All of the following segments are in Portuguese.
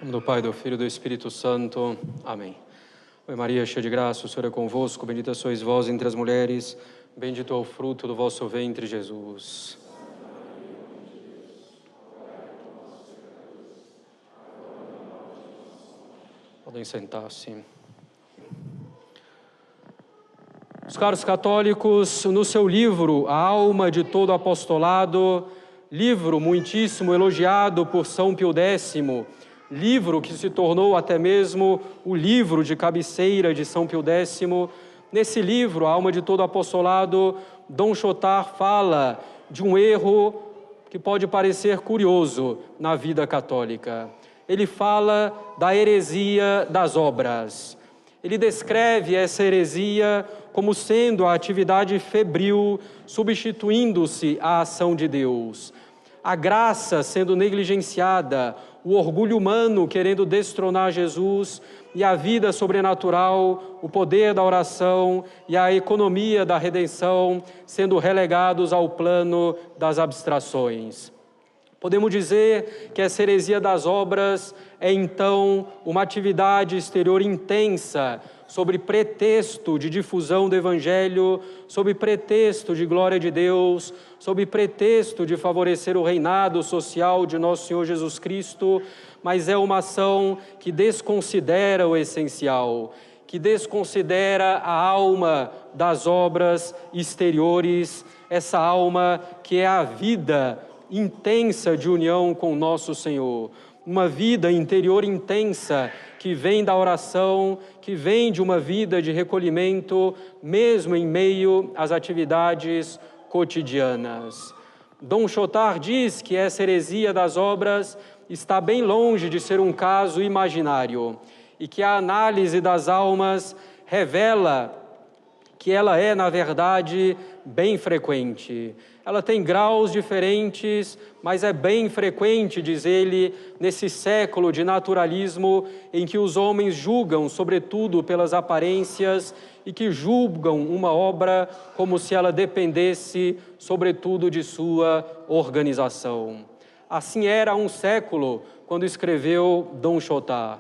Em nome do Pai, do Filho e do Espírito Santo. Amém. Oi Maria, cheia de graça, o Senhor é convosco, bendita sois vós entre as mulheres, bendito é o fruto do vosso ventre, Jesus. Podem sentar-se. Os caros católicos, no seu livro A Alma de Todo Apostolado, livro muitíssimo elogiado por São Pio X, livro que se tornou até mesmo o livro de cabeceira de São Pio X, nesse livro, A Alma de Todo Apostolado, Dom Chotard fala de um erro que pode parecer curioso na vida católica. Ele fala da heresia das obras. Ele descreve essa heresia como sendo a atividade febril substituindo-se à ação de Deus. A graça sendo negligenciada, o orgulho humano querendo destronar Jesus e a vida sobrenatural, o poder da oração e a economia da redenção sendo relegados ao plano das abstrações. Podemos dizer que essa heresia das obras é, então, uma atividade exterior intensa, sob pretexto de difusão do Evangelho, sob pretexto de glória de Deus, sob pretexto de favorecer o reinado social de nosso Senhor Jesus Cristo, mas é uma ação que desconsidera o essencial, que desconsidera a alma das obras exteriores, essa alma que é a vida intensa de união com nosso Senhor, uma vida interior intensa que vem da oração, que vem de uma vida de recolhimento, mesmo em meio às atividades cotidianas. Dom Chotard diz que essa heresia das obras está bem longe de ser um caso imaginário e que a análise das almas revela que ela é, na verdade, bem frequente. Ela tem graus diferentes, mas é bem frequente, diz ele, nesse século de naturalismo em que os homens julgam, sobretudo, pelas aparências e que julgam uma obra como se ela dependesse, sobretudo, de sua organização. Assim era há um século, quando escreveu Dom Chotard.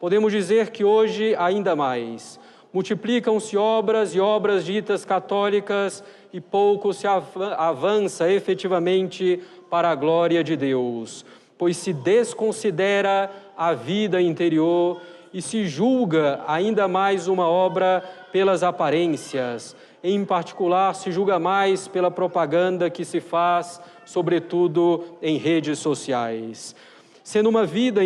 Podemos dizer que hoje, ainda mais, multiplicam-se obras e obras ditas católicas e pouco se avança efetivamente para a glória de Deus, pois se desconsidera a vida interior e se julga ainda mais uma obra pelas aparências. Em particular, se julga mais pela propaganda que se faz, sobretudo em redes sociais. Sem uma vida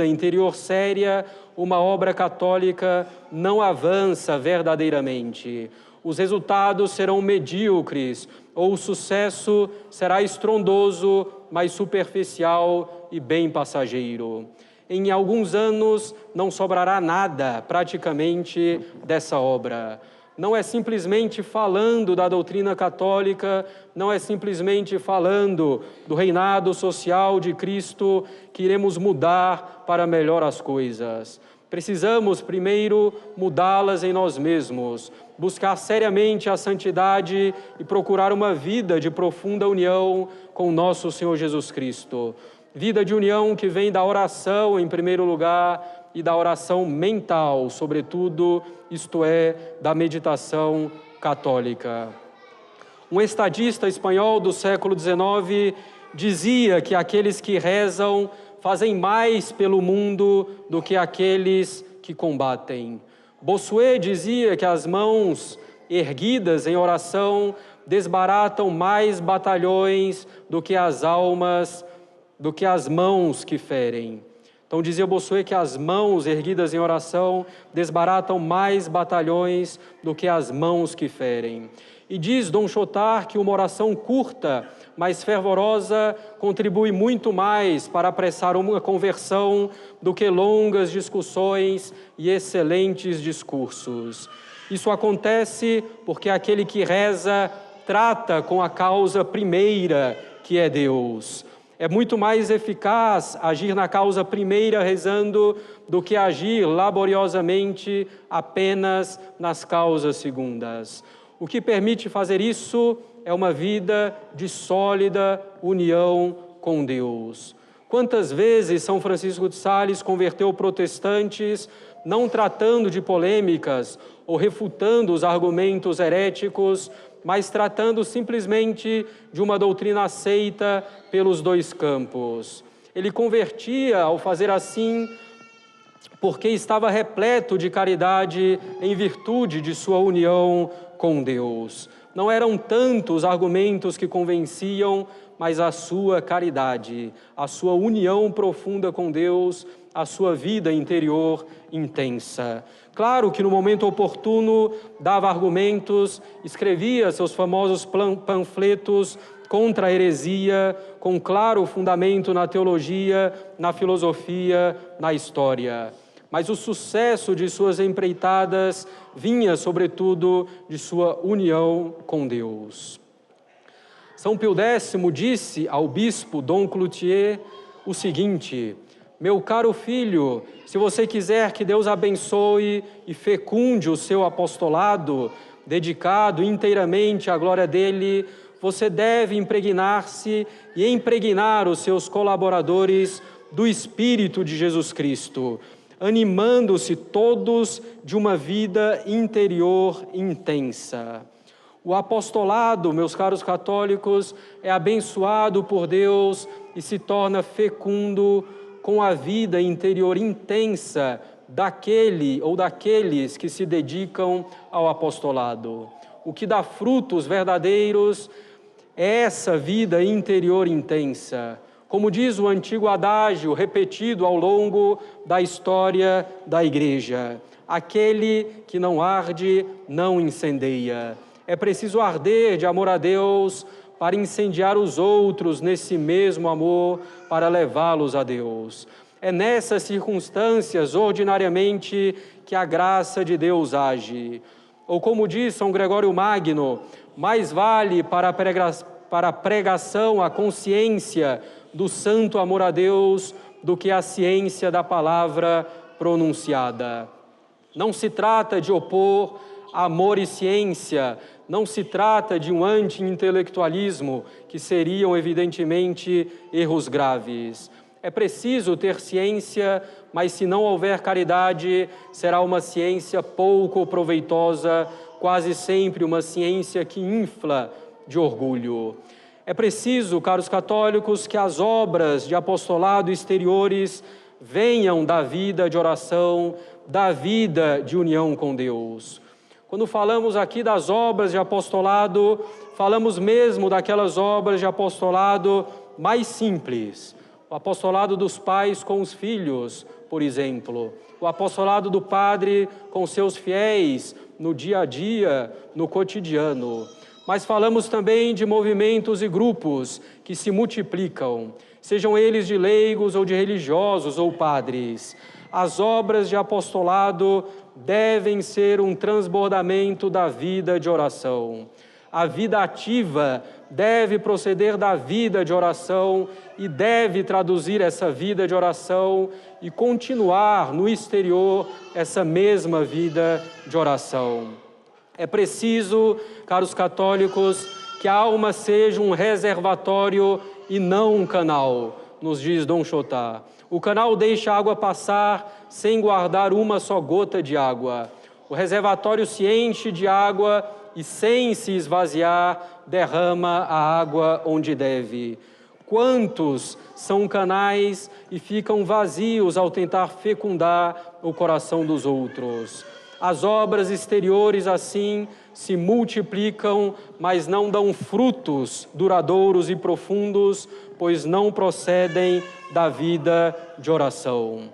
interior séria, uma obra católica não avança verdadeiramente. Os resultados serão medíocres, ou o sucesso será estrondoso, mas superficial e bem passageiro. Em alguns anos não sobrará nada, praticamente, dessa obra. Não é simplesmente falando da doutrina católica, não é simplesmente falando do reinado social de Cristo que iremos mudar para melhor as coisas. Precisamos, primeiro, mudá-las em nós mesmos, buscar seriamente a santidade e procurar uma vida de profunda união com nosso Senhor Jesus Cristo. Vida de união que vem da oração, em primeiro lugar, e da oração mental, sobretudo, isto é, da meditação católica. Um estadista espanhol do século XIX dizia que aqueles que rezam fazem mais pelo mundo do que aqueles que combatem. Bossuet dizia que as mãos erguidas em oração desbaratam mais batalhões do que as almas, do que as mãos que ferem. Então dizia Bossuet que as mãos erguidas em oração desbaratam mais batalhões do que as mãos que ferem. E diz Dom Chotard que uma oração curta, mas fervorosa, contribui muito mais para apressar uma conversão do que longas discussões e excelentes discursos. Isso acontece porque aquele que reza trata com a causa primeira, que é Deus. É muito mais eficaz agir na causa primeira rezando do que agir laboriosamente apenas nas causas segundas. O que permite fazer isso é uma vida de sólida união com Deus. Quantas vezes São Francisco de Sales converteu protestantes, não tratando de polêmicas ou refutando os argumentos heréticos, mas tratando simplesmente de uma doutrina aceita pelos dois campos. Ele convertia, ao fazer assim, porque estava repleto de caridade em virtude de sua união com Deus. Não eram tantos argumentos que convenciam, mas a sua caridade, a sua união profunda com Deus, a sua vida interior intensa. Claro que no momento oportuno dava argumentos, escrevia seus famosos panfletos contra a heresia, com claro fundamento na teologia, na filosofia, na história. Mas o sucesso de suas empreitadas vinha, sobretudo, de sua união com Deus. São Pio X disse ao bispo Dom Cloutier o seguinte: meu caro filho, se você quiser que Deus abençoe e fecunde o seu apostolado, dedicado inteiramente à glória dele, você deve impregnar-se e impregnar os seus colaboradores do Espírito de Jesus Cristo, animando-se todos de uma vida interior intensa. O apostolado, meus caros católicos, é abençoado por Deus e se torna fecundo com a vida interior intensa daquele ou daqueles que se dedicam ao apostolado. O que dá frutos verdadeiros é essa vida interior intensa. Como diz o antigo adágio, repetido ao longo da história da Igreja: aquele que não arde, não incendeia. É preciso arder de amor a Deus para incendiar os outros nesse mesmo amor, para levá-los a Deus. É nessas circunstâncias, ordinariamente, que a graça de Deus age. Ou como diz São Gregório Magno, mais vale para a pregação a consciência do santo amor a Deus do que a ciência da palavra pronunciada. Não se trata de opor amor e ciência, não se trata de um anti-intelectualismo, que seriam, evidentemente, erros graves. É preciso ter ciência, mas se não houver caridade, será uma ciência pouco proveitosa, quase sempre uma ciência que infla de orgulho. É preciso, caros católicos, que as obras de apostolado exteriores venham da vida de oração, da vida de união com Deus. Quando falamos aqui das obras de apostolado, falamos mesmo daquelas obras de apostolado mais simples. O apostolado dos pais com os filhos, por exemplo. O apostolado do padre com seus fiéis, no dia a dia, no cotidiano. Mas falamos também de movimentos e grupos que se multiplicam, sejam eles de leigos ou de religiosos ou padres. As obras de apostolado devem ser um transbordamento da vida de oração. A vida ativa deve proceder da vida de oração e deve traduzir essa vida de oração e continuar no exterior essa mesma vida de oração. É preciso, caros católicos, que a alma seja um reservatório e não um canal, nos diz Dom Chotá. O canal deixa a água passar sem guardar uma só gota de água. O reservatório se enche de água e, sem se esvaziar, derrama a água onde deve. Quantos são canais e ficam vazios ao tentar fecundar o coração dos outros? As obras exteriores, assim, se multiplicam, mas não dão frutos duradouros e profundos, pois não procedem da vida de oração.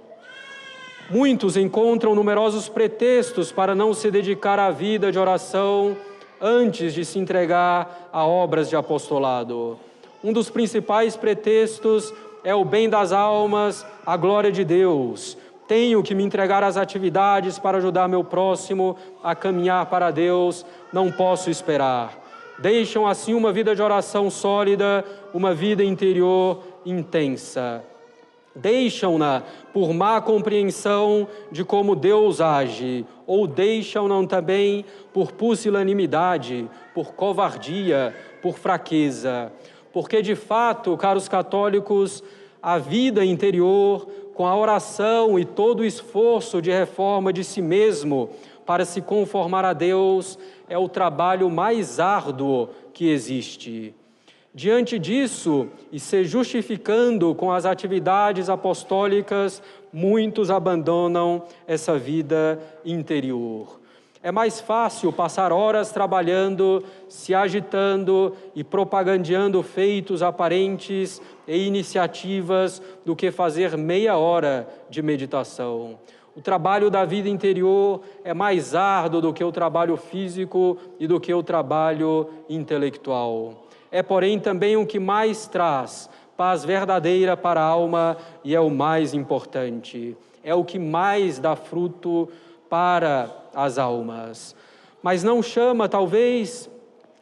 Muitos encontram numerosos pretextos para não se dedicar à vida de oração antes de se entregar a obras de apostolado. Um dos principais pretextos é o bem das almas, a glória de Deus. Tenho que me entregar às atividades para ajudar meu próximo a caminhar para Deus, não posso esperar. Deixam assim uma vida de oração sólida, uma vida interior intensa. Deixam-na por má compreensão de como Deus age, ou deixam-na também por pusilanimidade, por covardia, por fraqueza. Porque, de fato, caros católicos, A vida interior, com a oração e todo o esforço de reforma de si mesmo para se conformar a Deus, é o trabalho mais árduo que existe. Diante disso, e se justificando com as atividades apostólicas, muitos abandonam essa vida interior. É mais fácil passar horas trabalhando, se agitando e propagandeando feitos aparentes e iniciativas do que fazer meia hora de meditação. O trabalho da vida interior é mais árduo do que o trabalho físico e do que o trabalho intelectual. É, porém, também o que mais traz paz verdadeira para a alma e é o mais importante. É o que mais dá fruto para as almas. Mas não chama, talvez,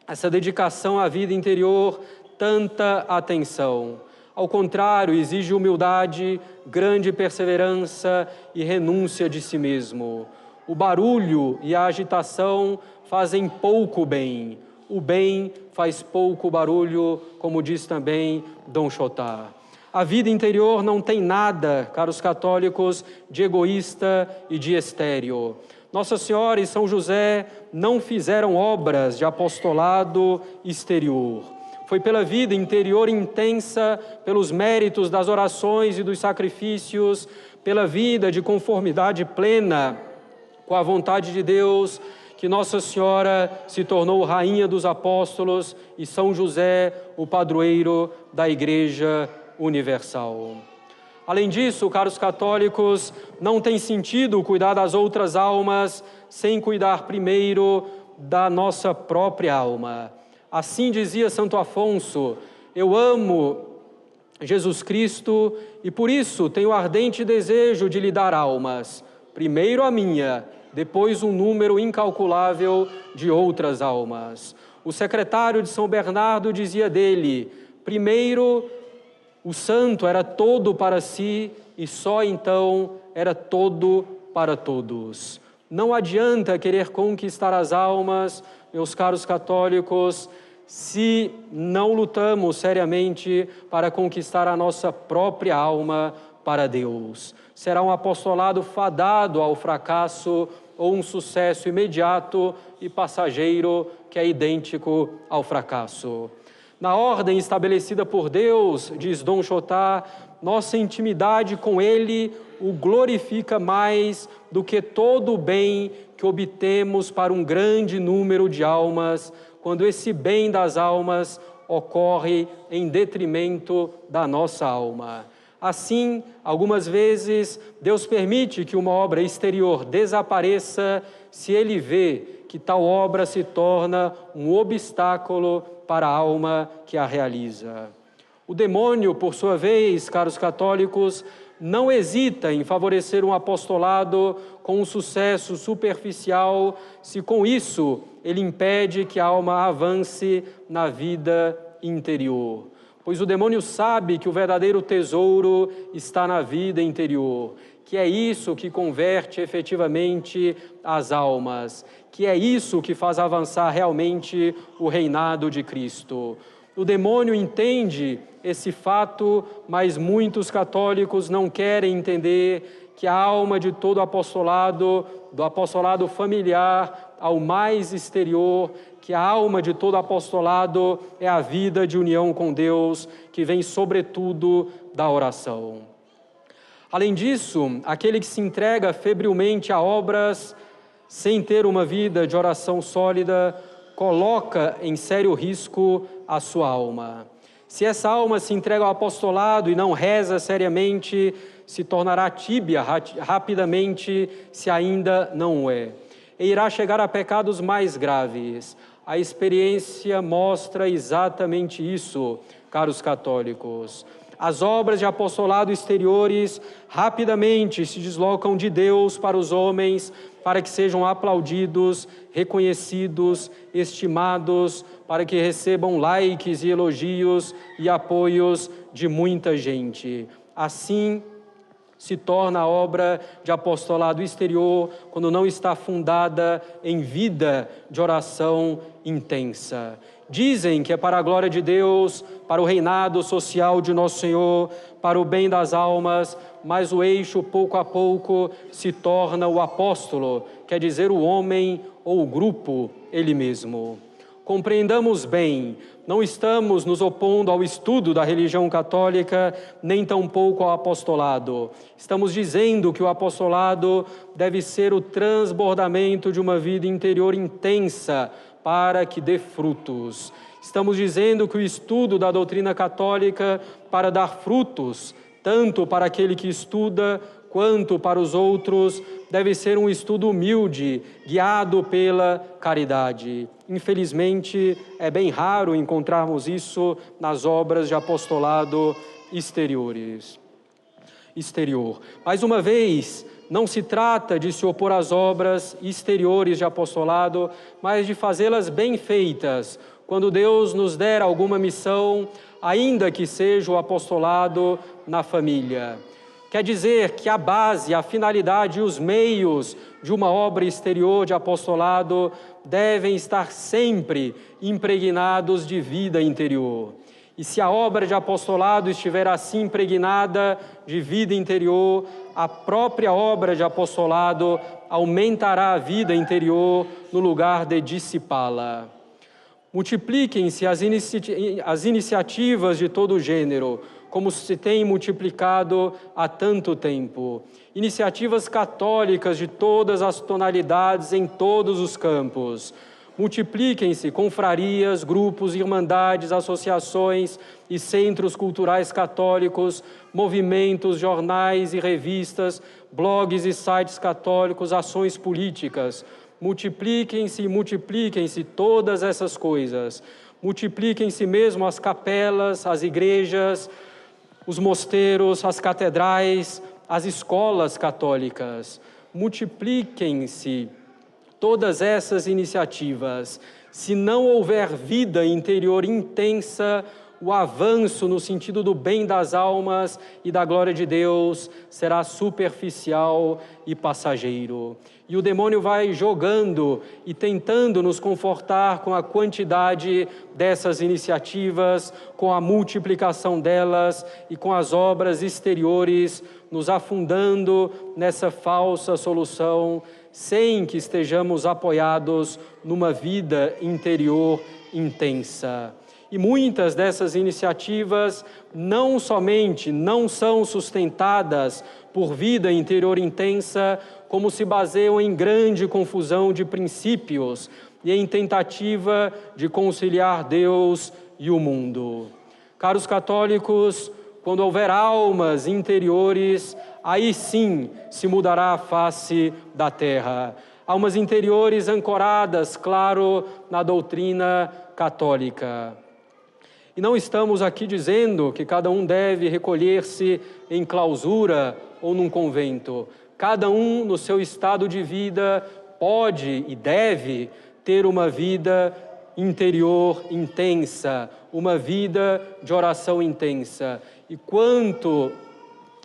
essa dedicação à vida interior tanta atenção. Ao contrário, exige humildade, grande perseverança e renúncia de si mesmo. O barulho e a agitação fazem pouco bem. O bem faz pouco barulho, como diz também Dom Chotá. A vida interior não tem nada, caros católicos, de egoísta e de estéril. Nossa Senhora e São José não fizeram obras de apostolado exterior. Foi pela vida interior intensa, pelos méritos das orações e dos sacrifícios, pela vida de conformidade plena com a vontade de Deus, que Nossa Senhora se tornou Rainha dos Apóstolos e São José, o padroeiro da Igreja Universal. Além disso, caros católicos, não tem sentido cuidar das outras almas sem cuidar primeiro da nossa própria alma. Assim dizia Santo Afonso: eu amo Jesus Cristo e por isso tenho ardente desejo de lhe dar almas, primeiro a minha, depois um número incalculável de outras almas. O secretário de São Bernardo dizia dele: primeiro o santo era todo para si e só então era todo para todos. Não adianta querer conquistar as almas, meus caros católicos, se não lutamos seriamente para conquistar a nossa própria alma para Deus. Será um apostolado fadado ao fracasso ou um sucesso imediato e passageiro que é idêntico ao fracasso. Na ordem estabelecida por Deus, diz Dom Chotá, nossa intimidade com Ele o glorifica mais do que todo o bem que obtemos para um grande número de almas, quando esse bem das almas ocorre em detrimento da nossa alma. Assim, algumas vezes, Deus permite que uma obra exterior desapareça se Ele vê que tal obra se torna um obstáculo para a alma que a realiza. O demônio, por sua vez, caros católicos, não hesita em favorecer um apostolado com um sucesso superficial, se com isso ele impede que a alma avance na vida interior. Pois o demônio sabe que o verdadeiro tesouro está na vida interior, que é isso que converte efetivamente as almas, que é isso que faz avançar realmente o reinado de Cristo. O demônio entende esse fato, mas muitos católicos não querem entender que a alma de todo apostolado, do apostolado familiar ao mais exterior, que a alma de todo apostolado é a vida de união com Deus, que vem sobretudo da oração. Além disso, aquele que se entrega febrilmente a obras sem ter uma vida de oração sólida, coloca em sério risco a sua alma. Se essa alma se entrega ao apostolado e não reza seriamente, se tornará tíbia rapidamente, se ainda não o é. E irá chegar a pecados mais graves. A experiência mostra exatamente isso, caros católicos. As obras de apostolado exteriores rapidamente se deslocam de Deus para os homens, para que sejam aplaudidos, reconhecidos, estimados, para que recebam likes e elogios e apoios de muita gente. Assim, se torna a obra de apostolado exterior quando não está fundada em vida de oração intensa. Dizem que é para a glória de Deus, para o reinado social de nosso Senhor, para o bem das almas, mas o eixo, pouco a pouco, se torna o apóstolo, quer dizer, o homem ou o grupo, ele mesmo. Compreendamos bem, não estamos nos opondo ao estudo da religião católica, nem tampouco ao apostolado. Estamos dizendo que o apostolado deve ser o transbordamento de uma vida interior intensa, para que dê frutos. Estamos dizendo que o estudo da doutrina católica, para dar frutos, tanto para aquele que estuda, quanto para os outros, deve ser um estudo humilde, guiado pela caridade. Infelizmente, é bem raro encontrarmos isso nas obras de apostolado exterior. Mais uma vez, não se trata de se opor às obras exteriores de apostolado, mas de fazê-las bem feitas. Quando Deus nos der alguma missão, ainda que seja o apostolado na família. Quer dizer que a base, a finalidade e os meios de uma obra exterior de apostolado devem estar sempre impregnados de vida interior. E se a obra de apostolado estiver assim impregnada de vida interior, a própria obra de apostolado aumentará a vida interior no lugar de dissipá-la. Multipliquem-se as iniciativas de todo gênero, como se tem multiplicado há tanto tempo. Iniciativas católicas de todas as tonalidades em todos os campos. Multipliquem-se confrarias, grupos, irmandades, associações e centros culturais católicos, movimentos, jornais e revistas, blogs e sites católicos, ações políticas. Multipliquem-se todas essas coisas. Multipliquem-se mesmo as capelas, as igrejas, os mosteiros, as catedrais, as escolas católicas. Multipliquem-se todas essas iniciativas. Se não houver vida interior intensa, o avanço no sentido do bem das almas e da glória de Deus será superficial e passageiro. E o demônio vai jogando e tentando nos confortar com a quantidade dessas iniciativas, com a multiplicação delas e com as obras exteriores, nos afundando nessa falsa solução, sem que estejamos apoiados numa vida interior intensa. E muitas dessas iniciativas não somente não são sustentadas por vida interior intensa, como se baseiam em grande confusão de princípios e em tentativa de conciliar Deus e o mundo. Caros católicos, quando houver almas interiores, aí sim se mudará a face da terra. Almas interiores ancoradas, claro, na doutrina católica. E não estamos aqui dizendo que cada um deve recolher-se em clausura ou num convento. Cada um, no seu estado de vida, pode e deve ter uma vida interior intensa, uma vida de oração intensa. E quanto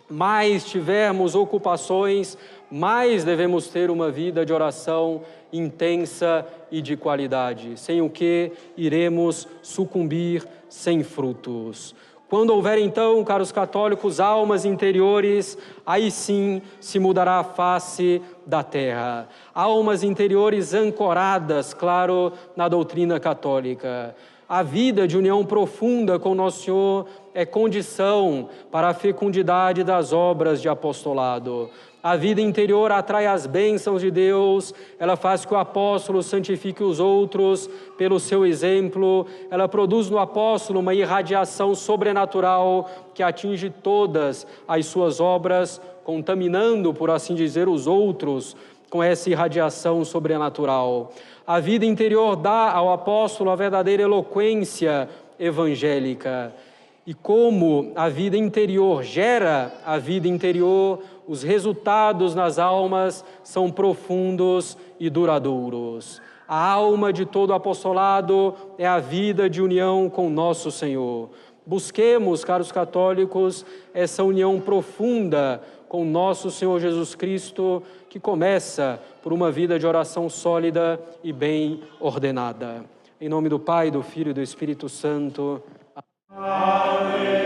mais tivermos ocupações, mais devemos ter uma vida de oração intensa e de qualidade, sem o que iremos sucumbir sem frutos. Quando houver então, caros católicos, almas interiores, aí sim se mudará a face da terra. Almas interiores ancoradas, claro, na doutrina católica. A vida de união profunda com Nosso Senhor é condição para a fecundidade das obras de apostolado. A vida interior atrai as bênçãos de Deus, ela faz que o apóstolo santifique os outros pelo seu exemplo, ela produz no apóstolo uma irradiação sobrenatural que atinge todas as suas obras, contaminando, por assim dizer, os outros com essa irradiação sobrenatural. A vida interior dá ao apóstolo a verdadeira eloquência evangélica. E como a vida interior gera a vida interior, os resultados nas almas são profundos e duradouros. A alma de todo apostolado é a vida de união com nosso Senhor. Busquemos, caros católicos, essa união profunda com nosso Senhor Jesus Cristo, que começa por uma vida de oração sólida e bem ordenada. Em nome do Pai, do Filho e do Espírito Santo. Amém.